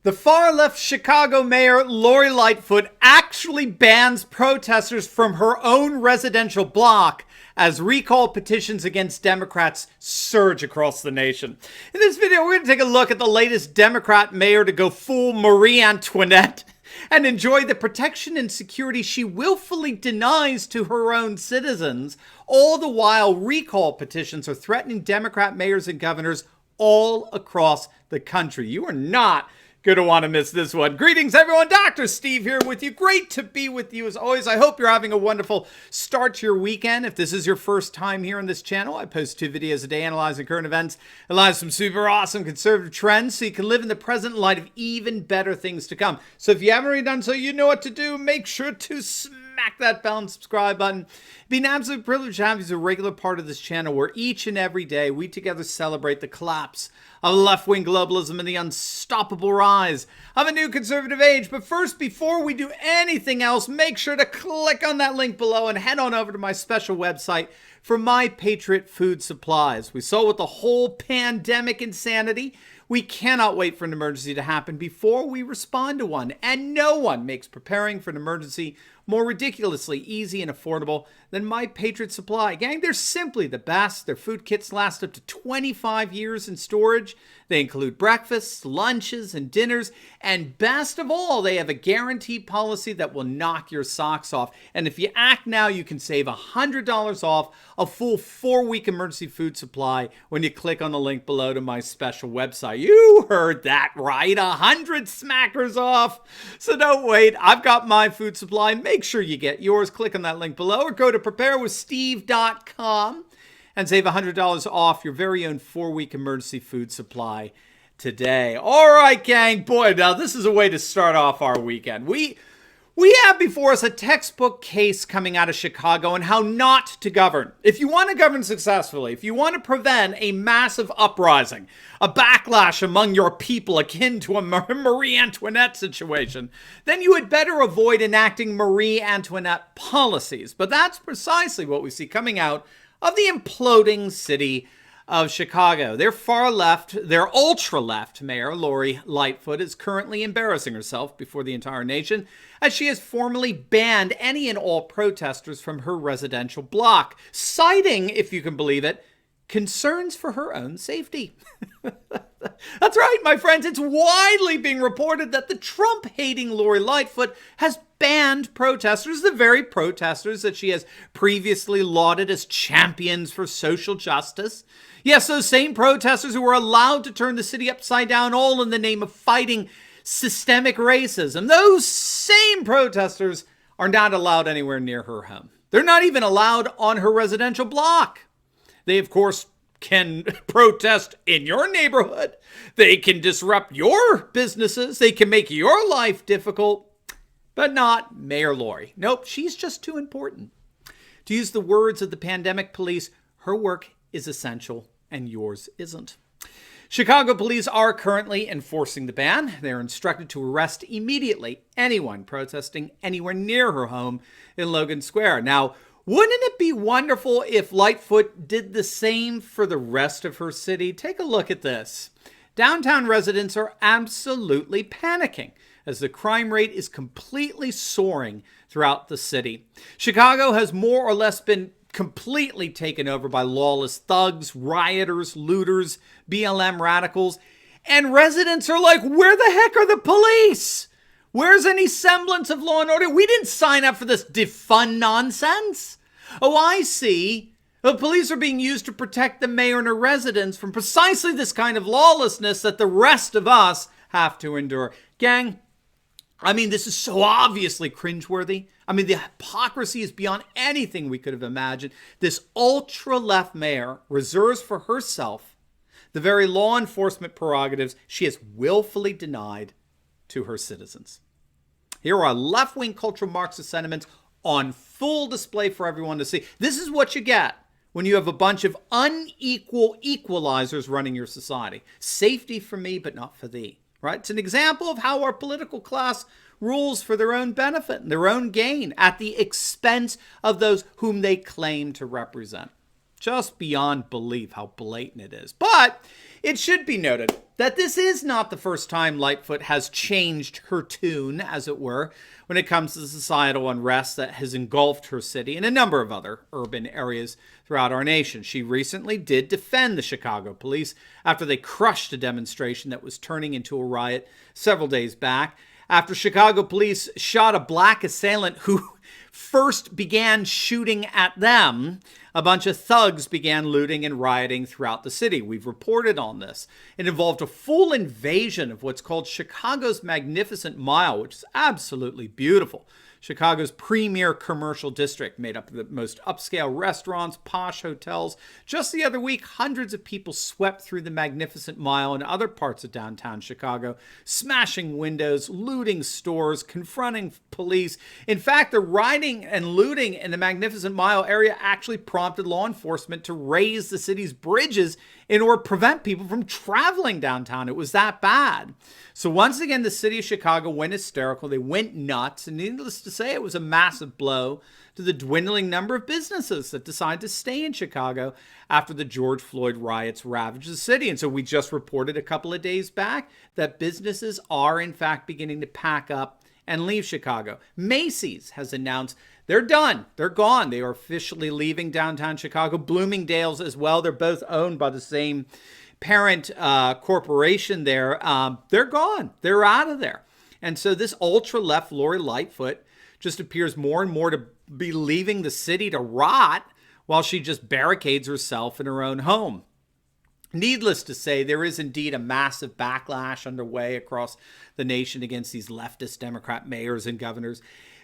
The far-left Chicago Mayor Lori Lightfoot actually bans protesters from her own residential block as recall petitions against Democrats surge across the nation. In this video, we're going to take a look at the latest Democrat mayor to go full Marie Antoinette and enjoy the protection and security she willfully denies to her own citizens, all the while recall petitions are threatening Democrat mayors and governors all across the country. You are not going to want to miss this one. Greetings, everyone. Dr. Steve here with you. Great to be with you as always. I hope you're having a wonderful start to your weekend. If this is your first time here on this channel, I post 2 videos a day analyzing current events, analyze some super awesome conservative trends so you can live in the present in light of even better things to come. So if you haven't already done so, you know what to do. Make sure to smack that bell and subscribe button. It'd be an absolute privilege to have you as a regular part of this channel where each and every day we together celebrate the collapse of left-wing globalism and the unstoppable rise of a new conservative age. But first, before we do anything else, make sure to click on that link below and head on over to my special website for My Patriot Food Supplies. We saw with the whole pandemic insanity, we cannot wait for an emergency to happen before we respond to one. And no one makes preparing for an emergency more ridiculously easy and affordable than My Patriot Supply. Gang, they're simply the best. Their food kits last up to 25 years in storage. They include breakfasts, lunches, and dinners. And best of all, they have a guarantee policy that will knock your socks off. And if you act now, you can save $100 off a full 4-week emergency food supply when you click on the link below to my special website. You heard that right, 100 smackers off. So don't wait. I've got my food supply. Make sure you get yours. Click on that link below or go to preparewithsteve.com and save $100 off your very own 4-week emergency food supply today. All right, gang. Boy, now this is a way to start off our weekend. We have before us a textbook case coming out of Chicago on how not to govern. If you want to govern successfully, if you want to prevent a massive uprising, a backlash among your people akin to a Marie Antoinette situation, then you had better avoid enacting Marie Antoinette policies. But that's precisely what we see coming out of the imploding city of Chicago. Their far left, their ultra left mayor, Lori Lightfoot, is currently embarrassing herself before the entire nation as she has formally banned any and all protesters from her residential block, citing, if you can believe it, concerns for her own safety. That's right, my friends. It's widely being reported that the Trump-hating Lori Lightfoot has banned protesters, the very protesters that she has previously lauded as champions for social justice. Yes, those same protesters who were allowed to turn the city upside down, all in the name of fighting systemic racism. Those same protesters are not allowed anywhere near her home. They're not even allowed on her residential block. They, of course, can protest in your neighborhood. They can disrupt your businesses. They can make your life difficult, but not Mayor Lori. Nope, she's just too important. To use the words of the pandemic police, her work is essential and yours isn't. Chicago police are currently enforcing the ban. They're instructed to arrest immediately anyone protesting anywhere near her home in Logan Square. Now, wouldn't it be wonderful if Lightfoot did the same for the rest of her city? Take a look at this. Downtown residents are absolutely panicking as the crime rate is completely soaring throughout the city. Chicago has more or less been completely taken over by lawless thugs, rioters, looters, BLM radicals, and residents are like, where the heck are the police? Where's any semblance of law and order? We didn't sign up for this defund nonsense. Oh, I see. The police are being used to protect the mayor and her residents from precisely this kind of lawlessness that the rest of us have to endure. Gang, I mean, this is so obviously cringeworthy. I mean, the hypocrisy is beyond anything we could have imagined. This ultra-left mayor reserves for herself the very law enforcement prerogatives she has willfully denied to her citizens. Here are left-wing cultural Marxist sentiments on full display for everyone to see. This is what you get when you have a bunch of unequal equalizers running your society. Safety for me, but not for thee. Right? It's an example of how our political class rules for their own benefit and their own gain at the expense of those whom they claim to represent. Just beyond belief how blatant it is. But it should be noted that this is not the first time Lightfoot has changed her tune, as it were, when it comes to the societal unrest that has engulfed her city and a number of other urban areas throughout our nation. She recently did defend the Chicago police after they crushed a demonstration that was turning into a riot several days back, after Chicago police shot a black assailant who first began shooting at them. A bunch of thugs began looting and rioting throughout the city. We've reported on this. It involved a full invasion of what's called Chicago's Magnificent Mile, which is absolutely beautiful. Chicago's premier commercial district, made up of the most upscale restaurants, posh hotels. Just the other week, hundreds of people swept through the Magnificent Mile and other parts of downtown Chicago, smashing windows, looting stores, confronting police. In fact, the rioting and looting in the Magnificent Mile area actually prompted law enforcement to raise the city's bridges in order to prevent people from traveling downtown. It was that bad. So once again, the city of Chicago went hysterical. They went nuts. And needless to say, it was a massive blow to the dwindling number of businesses that decided to stay in Chicago after the George Floyd riots ravaged the city. And so we just reported a couple of days back that businesses are, in fact, beginning to pack up and leave Chicago. Macy's has announced they're done. They're gone. They are officially leaving downtown Chicago. Bloomingdale's as well. They're both owned by the same parent corporation there. They're gone. They're out of there. And so this ultra-left Lori Lightfoot just appears more and more to be leaving the city to rot while she just barricades herself in her own home. Needless to say, there is indeed a massive backlash underway across the nation against these leftist Democrat mayors and governors,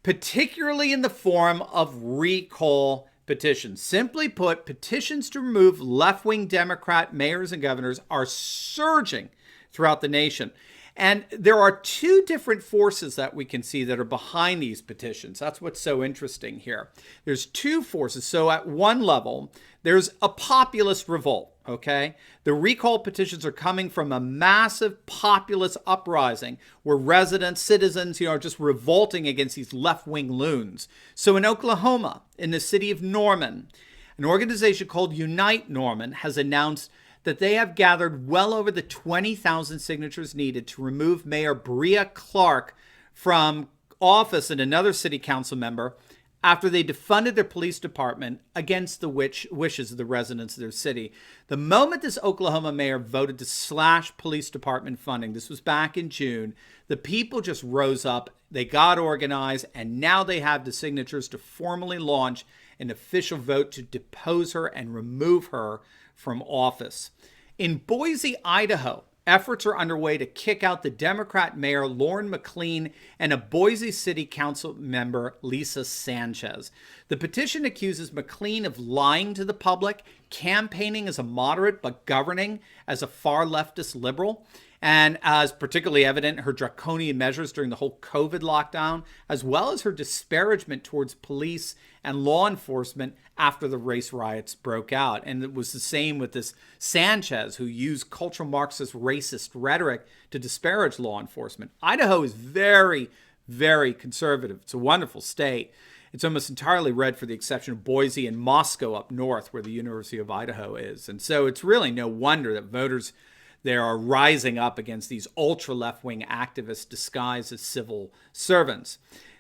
particularly in the form of recall petitions. Simply put, petitions to remove left-wing Democrat mayors and governors are surging throughout the nation. And there are two different forces that we can see that are behind these petitions. That's what's so interesting here. There's two forces. So at one level, there's a populist revolt, okay? The recall petitions are coming from a massive populist uprising where residents, citizens, are just revolting against these left-wing loons. So in Oklahoma, in the city of Norman, an organization called Unite Norman has announced that they have gathered well over the 20,000 signatures needed to remove Mayor Brea Clark from office and another city council member after they defunded their police department against the wishes of the residents of their city. The moment this Oklahoma mayor voted to slash police department funding, this was back in June, the people just rose up, they got organized, and now they have the signatures to formally launch an official vote to depose her and remove her from office. In Boise, Idaho, efforts are underway to kick out the Democrat mayor Lauren McLean and a Boise City Council member Lisa Sanchez. The petition accuses McLean of lying to the public, campaigning as a moderate but governing as a far leftist liberal, and as particularly evident, her draconian measures during the whole COVID lockdown, as well as her disparagement towards police and law enforcement after the race riots broke out. And it was the same with this Sanchez, who used cultural Marxist racist rhetoric to disparage law enforcement. Idaho is very, very conservative. It's a wonderful state. It's almost entirely red for the exception of Boise and Moscow up north, where the University of Idaho is. And so it's really no wonder that voters there are rising up against these ultra left-wing activists disguised as civil servants.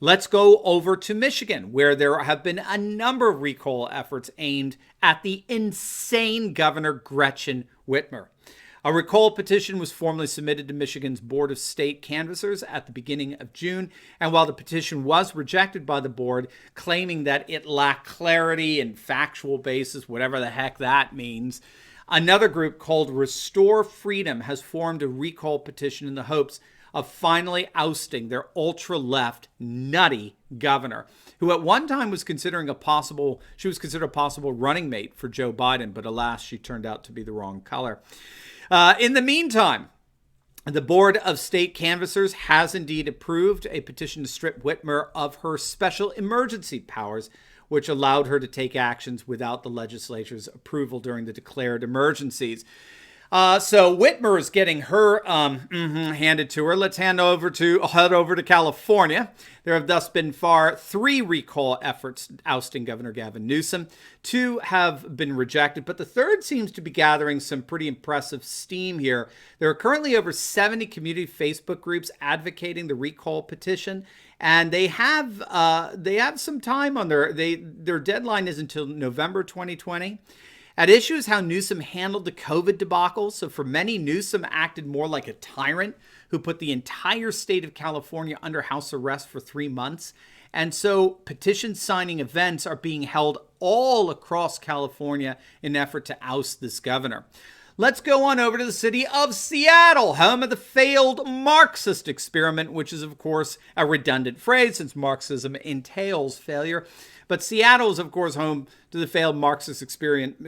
Let's go over to Michigan, where there have been a number of recall efforts aimed at the insane Governor Gretchen Whitmer. A recall petition was formally submitted to Michigan's Board of State Canvassers at the beginning of June, and while the petition was rejected by the board, claiming that it lacked clarity and factual basis, whatever the heck that means, another group called Restore Freedom has formed a recall petition in the hopes of finally ousting their ultra-left, nutty governor, who at one time was considered a possible running mate for Joe Biden, but alas, she turned out to be the wrong color. In the meantime, the Board of State Canvassers has indeed approved a petition to strip Whitmer of her special emergency powers, which allowed her to take actions without the legislature's approval during the declared emergencies. So Whitmer is getting her handed to her. Let's head over to California. There have thus been three recall efforts ousting Governor Gavin Newsom. Two have been rejected, but the third seems to be gathering some pretty impressive steam here. There are currently over 70 community Facebook groups advocating the recall petition, and they have some time on their deadline is until November 2020. At issue is how Newsom handled the COVID debacle. So for many, Newsom acted more like a tyrant who put the entire state of California under house arrest for 3 months. And so petition signing events are being held all across California in an effort to oust this governor. Let's go on over to the city of Seattle, home of the failed Marxist experiment, which is, of course, a redundant phrase since Marxism entails failure. But Seattle is, of course, home to the failed Marxist experiment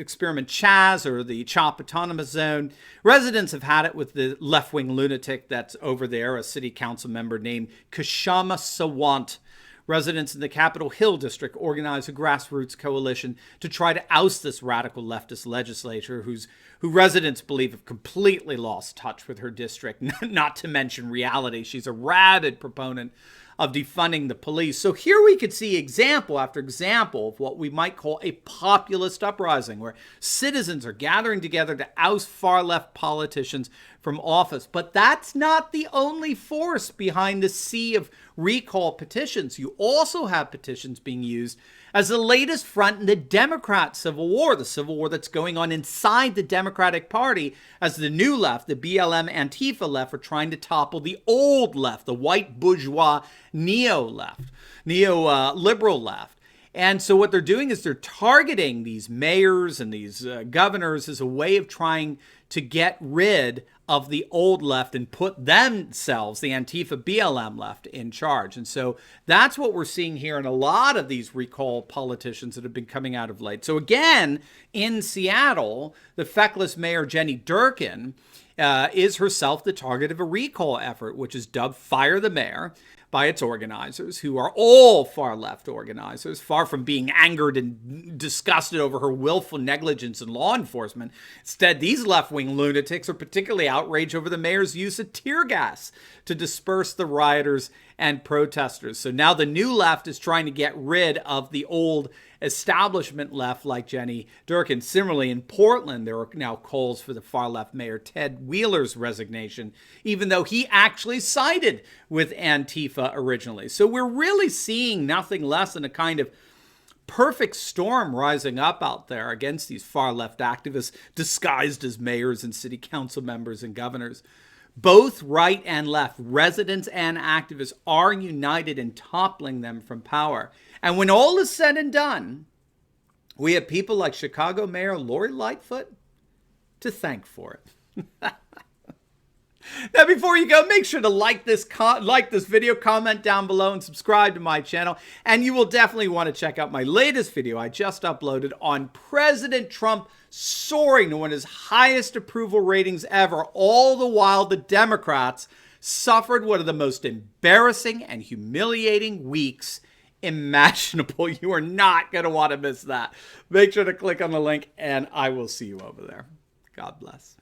Chaz, or the CHOP Autonomous Zone. Residents have had it with the left-wing lunatic that's over there, a city council member named Kshama Sawant. Residents in the Capitol Hill district organized a grassroots coalition to try to oust this radical leftist legislator who residents believe have completely lost touch with her district, not to mention reality. She's a rabid proponent of defunding the police. So here we could see example after example of what we might call a populist uprising, where citizens are gathering together to oust far-left politicians from office. But that's not the only force behind the sea of recall petitions. You also have petitions being used as the latest front in the Democrat civil war, the civil war that's going on inside the Democratic Party, as the new left, the BLM Antifa left, are trying to topple the old left, the white bourgeois neo-liberal left. And so what they're doing is they're targeting these mayors and these governors as a way of trying to get rid of the old left and put themselves, the Antifa BLM left, in charge. And so that's what we're seeing here in a lot of these recall politicians that have been coming out of late. So again, in Seattle, the feckless mayor Jenny Durkin is herself the target of a recall effort, which is dubbed Fire the Mayor by its organizers, who are all far-left organizers, far from being angered and disgusted over her willful negligence in law enforcement. Instead, these left-wing lunatics are particularly outraged over the mayor's use of tear gas to disperse the rioters and protesters. So now the new left is trying to get rid of the old establishment left like Jenny Durkin. Similarly, in Portland, there are now calls for the far-left mayor Ted Wheeler's resignation, even though he actually sided with Antifa originally. So we're really seeing nothing less than a kind of perfect storm rising up out there against these far-left activists disguised as mayors and city council members and governors. Both right and left, residents and activists, are united in toppling them from power. And when all is said and done, we have people like Chicago Mayor Lori Lightfoot to thank for it. Now, before you go, make sure to like this video, comment down below, and subscribe to my channel. And you will definitely want to check out my latest video I just uploaded on President Trump soaring to one of his highest approval ratings ever, all the while the Democrats suffered one of the most embarrassing and humiliating weeks imaginable. You are not going to want to miss that. Make sure to click on the link, and I will see you over there. God bless.